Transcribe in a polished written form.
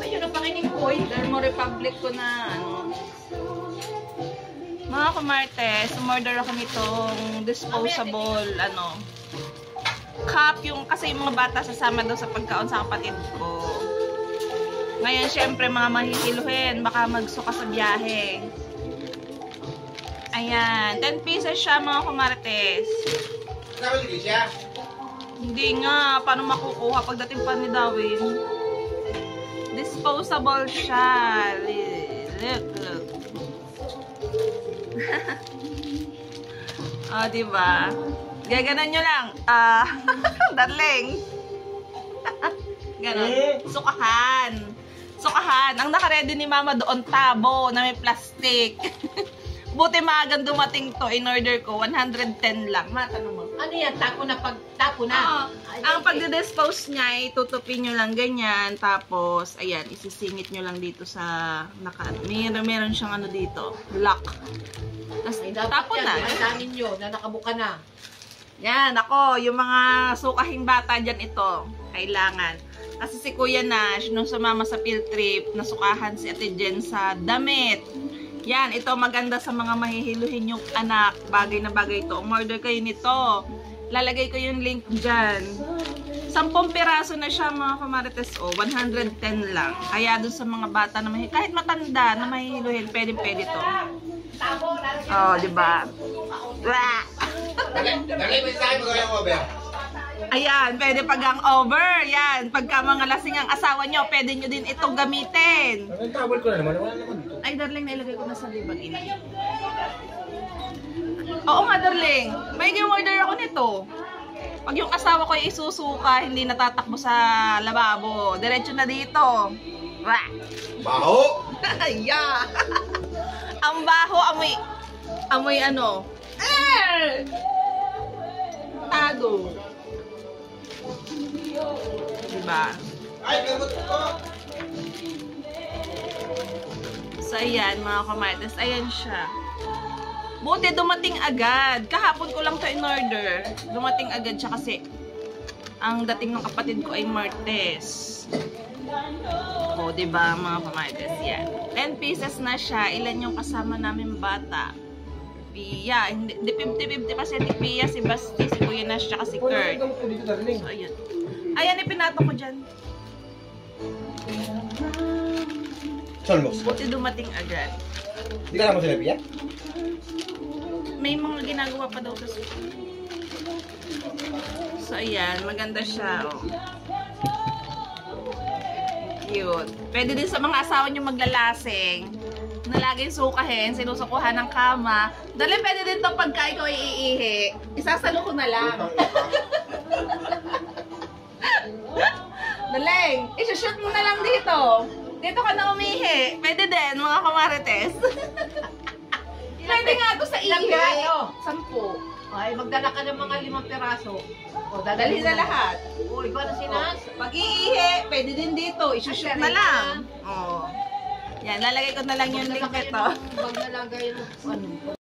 Ayun ang pakinig ko. Dermo Republic ko na ano. Mga kumartes, umorder ako nitong disposable ano cup, yung kasi yung mga bata sasama daw sa pagkaon sa kapatid ko. Ngayon syempre mga mahihiluhin, baka magsuka sa biyahe. Ayan, 10 pieces siya mga kumartes. Nakabili siya? Hindi nga, paano makukuha pagdating pa ni Darwin? Disposable siya. Look. Oh, diba? Gaganan nyo lang. Darling. Ganon. Sukahan. Ang nakaredy ni Mama doon, tabo na may plastic. Buti maagang dumating to. In order ko, 110 lang. Matanong mo. Ano yan? Tapo na. Ang pagde-dispose niya, itutupin nyo lang ganyan. Tapos, ayan, isisingit nyo lang dito sa meron siyang ano dito. Lock. Tapos, tapo na. Ang dami nyo na nakabuka na. Yan, ako, yung mga sukahing bata dyan ito, kailangan. Kasi si Kuya Nash, nung sumama sa field trip, nasukahan si Ate Jen sa damit. Yan, ito maganda sa mga mahihiluhin yung anak. Bagay na bagay ito. Umorder kayo nito. Lalagay ko yung link dyan. 10 piraso na siya mga kamarites. O, 110 lang. Kaya dun sa mga bata na kahit matanda na mahihiluhin, pwede to. O, diba? Dali, may sa'yo mo yung over. Ayan, pwede pag ang over. Yan, pagka mga lasing ang asawa nyo, pwede nyo din itong gamitin. Ang tawal ko na naman, wala naman dito. Ay, darling, nailagay ko na sa libag ina. Oo nga, darling. May order ako nito. Pag yung asawa ko ay isusuka, hindi natatakbo sa lababo. Diretso na dito. Wah! Baho! Yeah! Ang baho, amoy ano? Tado. Diba? Ay, gamot ko! So, ayan, mga kamarites. Ayan siya. Buti dumating agad. Kahapon ko lang to in order. Dumating agad siya kasi ang dating ng kapatid ko ay Martes. O, diba, mga kamarites? Yan. 10 pieces na siya. Ilan yung kasama namin bata? Pia. Hindi 50-50 kasi si Pia, si Basti, si Kuya Nash, tsaka si Kurt. So, ayan. Ayan, ipinato ko dyan. Solmos. Buti dumating agad. Hindi ka naman sinabi yan? May mga ginagawa pa daw sa school. So, ayan. Maganda siya, oh. Cute. Pwede din sa mga asawa nyo maglalasing. Na laging sukahin, sinusukuhan ng kama. Dali, pwede din to pagka ikaw iihi. Isasalo ko na lang. Daling, isushoot mo na lang dito. Dito ka na umihi. Pwede din, mga kamarites. Pwede nga ito sa ihi. 10. Ay, magdala ka ng mga 5 piraso. O, Dali na lahat. O, iba na sinas. Pag iihi, pwede din dito. Isushoot na lang. Oh. Yan, lalagay ko na lang yung link nito. Pag nalagay yung ano.